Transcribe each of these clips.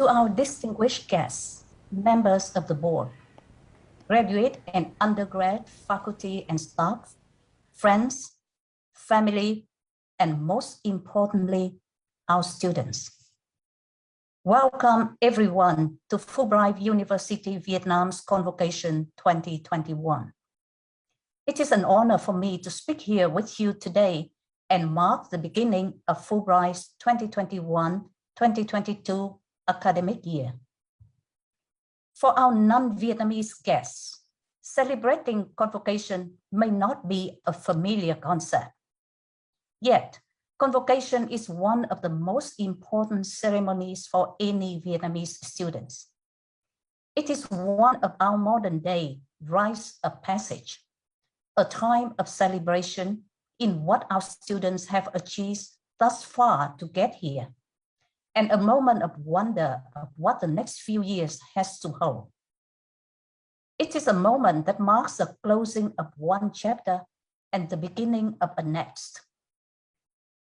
To our distinguished guests, members of the board, graduate and undergrad faculty and staff, friends, family, and most importantly, our students. Welcome everyone to Fulbright University Vietnam's Convocation 2021. It is an honor for me to speak here with you today and mark the beginning of Fulbright's 2021-2022 academic year. For our non-Vietnamese guests, celebrating convocation may not be a familiar concept. Yet, convocation is one of the most important ceremonies for any Vietnamese students. It is one of our modern day rites of passage, a time of celebration in what our students have achieved thus far to get here, and a moment of wonder of what the next few years has to hold. It is a moment that marks the closing of one chapter and the beginning of a next.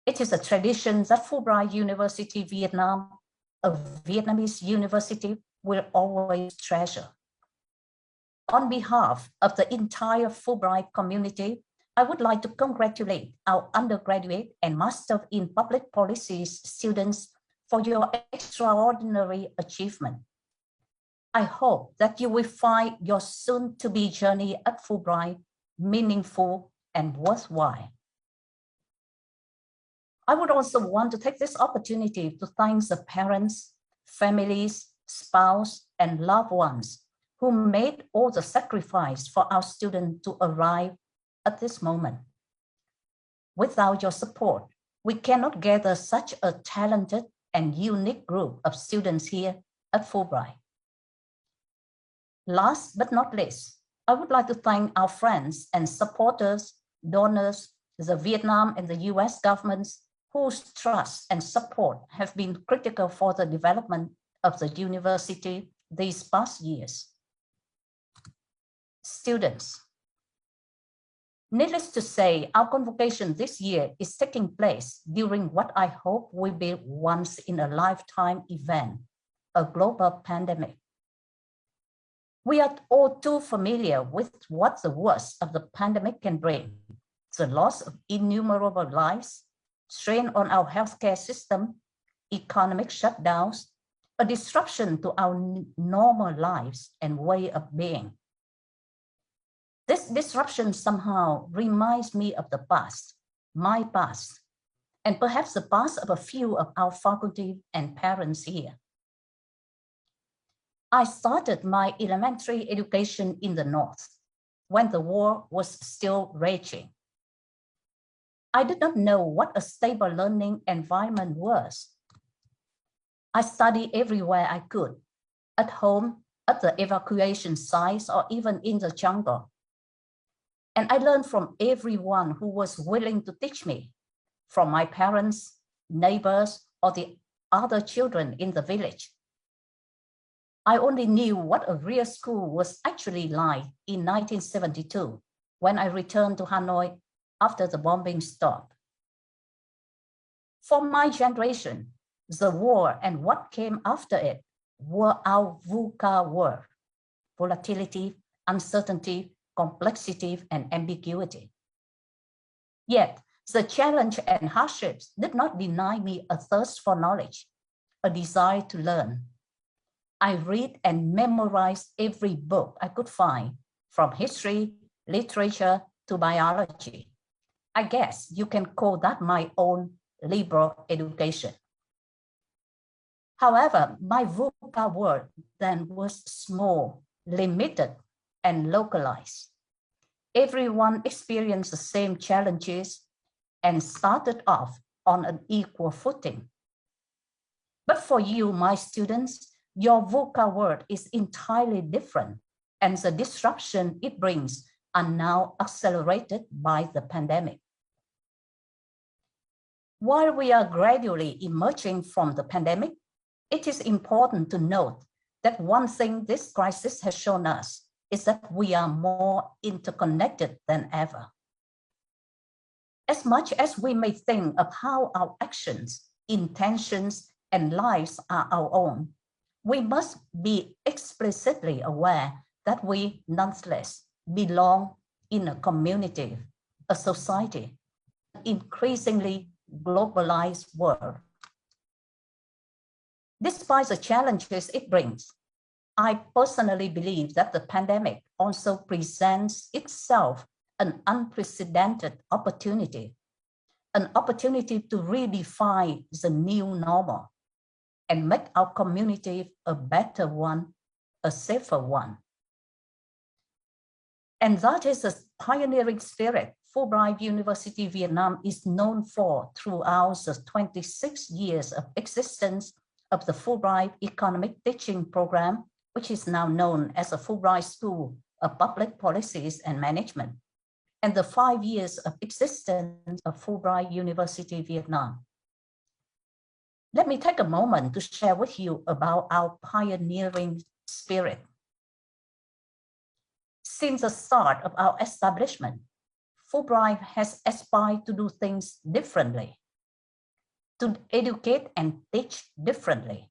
It is a tradition that Fulbright University Vietnam, a Vietnamese university, will always treasure. On behalf of the entire Fulbright community, I would like to congratulate our undergraduate and Master in Public Policies students for your extraordinary achievement. I hope that you will find your soon-to-be journey at Fulbright meaningful and worthwhile. I would also want to take this opportunity to thank the parents, families, spouse, and loved ones who made all the sacrifice for our students to arrive at this moment. Without your support, we cannot gather such a talented and unique group of students here at Fulbright. Last but not least, I would like to thank our friends and supporters, donors, the Vietnam and the US governments whose trust and support have been critical for the development of the university these past years. Students, needless to say, our convocation this year is taking place during what I hope will be once in a lifetime event, a global pandemic. We are all too familiar with what the worst of the pandemic can bring: the loss of innumerable lives, strain on our healthcare system, economic shutdowns, a disruption to our normal lives and way of being. This disruption somehow reminds me of the past, my past, and perhaps the past of a few of our faculty and parents here. I started my elementary education in the North when the war was still raging. I did not know what a stable learning environment was. I studied everywhere I could, at home, at the evacuation sites, or even in the jungle. And I learned from everyone who was willing to teach me, from my parents, neighbors, or the other children in the village. I only knew what a real school was actually like in 1972, when I returned to Hanoi after the bombing stopped. For my generation, the war and what came after it were our VUCA world: volatility, uncertainty, complexity, and ambiguity. Yet, the challenge and hardships did not deny me a thirst for knowledge, a desire to learn. I read and memorized every book I could find, from history, literature, to biology. I guess you can call that my own liberal education. However, my VUCA world then was small, limited, and localized. Everyone experienced the same challenges and started off on an equal footing. But for you, my students, your VUCA world is entirely different, and the disruption it brings are now accelerated by the pandemic. While we are gradually emerging from the pandemic, it is important to note that one thing this crisis has shown us is that we are more interconnected than ever. As much as we may think of how our actions, intentions, and lives are our own, we must be explicitly aware that we nonetheless belong in a community, a society, an increasingly globalized world. Despite the challenges it brings, I personally believe that the pandemic also presents itself an unprecedented opportunity, an opportunity to redefine the new normal and make our community a better one, a safer one. And that is the pioneering spirit Fulbright University Vietnam is known for throughout the 26 years of existence of the Fulbright Economic Teaching Program, which is now known as the Fulbright School of Public Policies and Management, and the 5 years of existence of Fulbright University Vietnam. Let me take a moment to share with you about our pioneering spirit. Since the start of our establishment, Fulbright has aspired to do things differently, to educate and teach differently.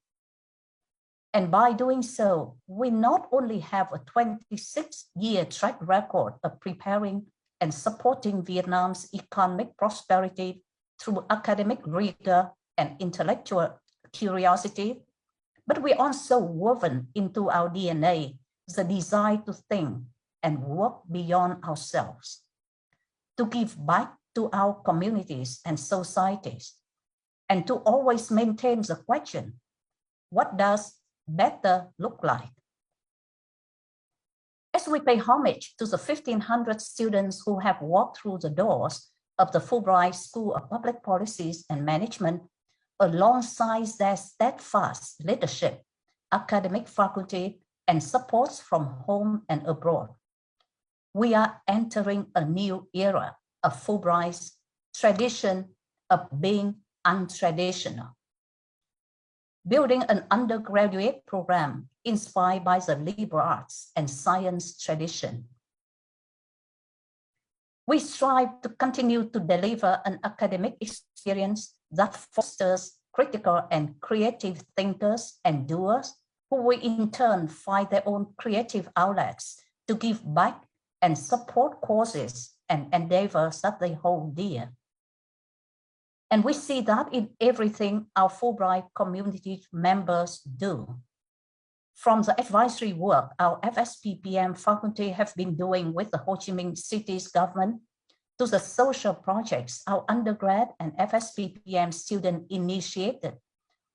And by doing so, we not only have a 26-year track record of preparing and supporting Vietnam's economic prosperity through academic rigor and intellectual curiosity, but we also woven into our DNA the desire to think and work beyond ourselves, to give back to our communities and societies, and to always maintain the question, what does better look like? As we pay homage to the 1,500 students who have walked through the doors of the Fulbright School of Public Policies and Management, alongside their steadfast leadership, academic faculty, and supports from home and abroad, we are entering a new era of Fulbright's tradition of being untraditional. Building an undergraduate program inspired by the liberal arts and science tradition. We strive to continue to deliver an academic experience that fosters critical and creative thinkers and doers who will in turn find their own creative outlets to give back and support causes and endeavors that they hold dear. And we see that in everything our Fulbright community members do. From the advisory work our FSPPM faculty have been doing with the Ho Chi Minh City's government, to the social projects our undergrad and FSPPM student initiated,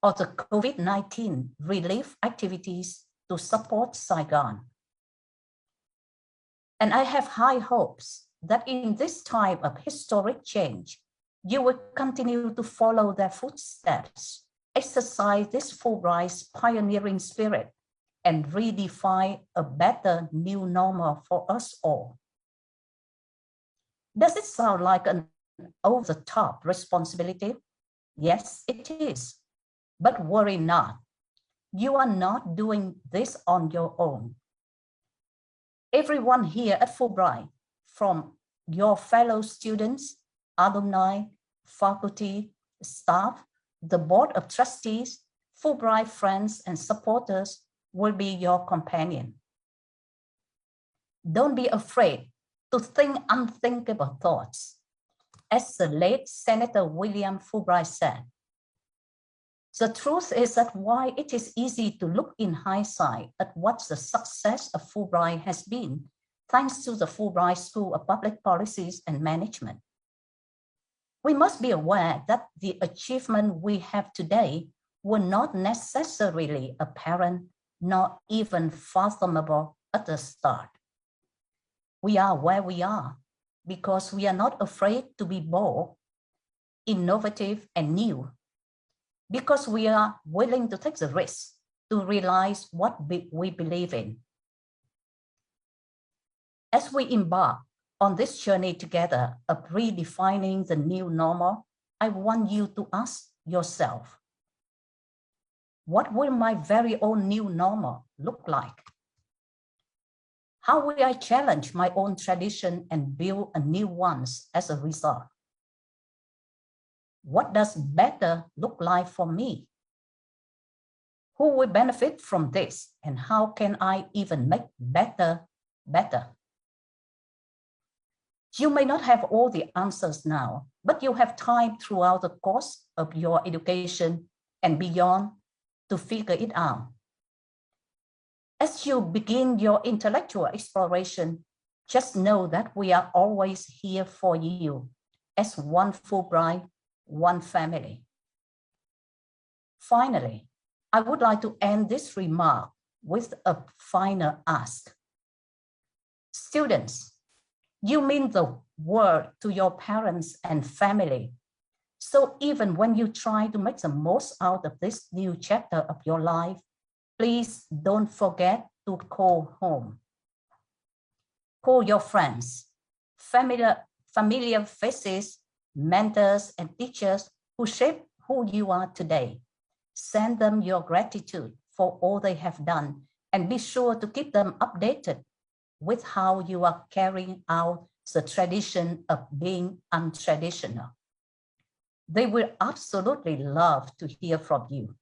or the COVID-19 relief activities to support Saigon. And I have high hopes that in this time of historic change, you will continue to follow their footsteps, exercise this Fulbright's pioneering spirit, and redefine a better new normal for us all. Does it sound like an over-the-top responsibility? Yes, it is. But worry not. You are not doing this on your own. Everyone here at Fulbright, from your fellow students, alumni, faculty, staff, the board of trustees, Fulbright friends and supporters will be your companion. Don't be afraid to think unthinkable thoughts. As the late Senator William Fulbright said, the truth is that while it is easy to look in hindsight at what the success of Fulbright has been, thanks to the Fulbright School of Public Policies and Management, we must be aware that the achievement we have today were not necessarily apparent, nor even fathomable at the start. We are where we are because we are not afraid to be bold, innovative, and new, because we are willing to take the risk to realize what we believe in. As we embark on this journey together of redefining the new normal, I want you to ask yourself, what will my very own new normal look like? How will I challenge my own tradition and build a new one as a result? What does better look like for me? Who will benefit from this, and how can I even make better? You may not have all the answers now, but you have time throughout the course of your education and beyond to figure it out. As you begin your intellectual exploration, just know that we are always here for you as one Fulbright, one family. Finally, I would like to end this remark with a final ask. Students, you mean the world to your parents and family. So even when you try to make the most out of this new chapter of your life, please don't forget to call home. Call your friends, familiar faces, mentors, and teachers who shape who you are today. Send them your gratitude for all they have done, and be sure to keep them updated with how you are carrying out the tradition of being untraditional. They will absolutely love to hear from you.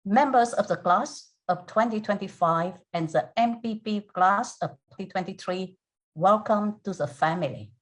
Members of the class of 2025 and the MPP class of 2023, welcome to the family.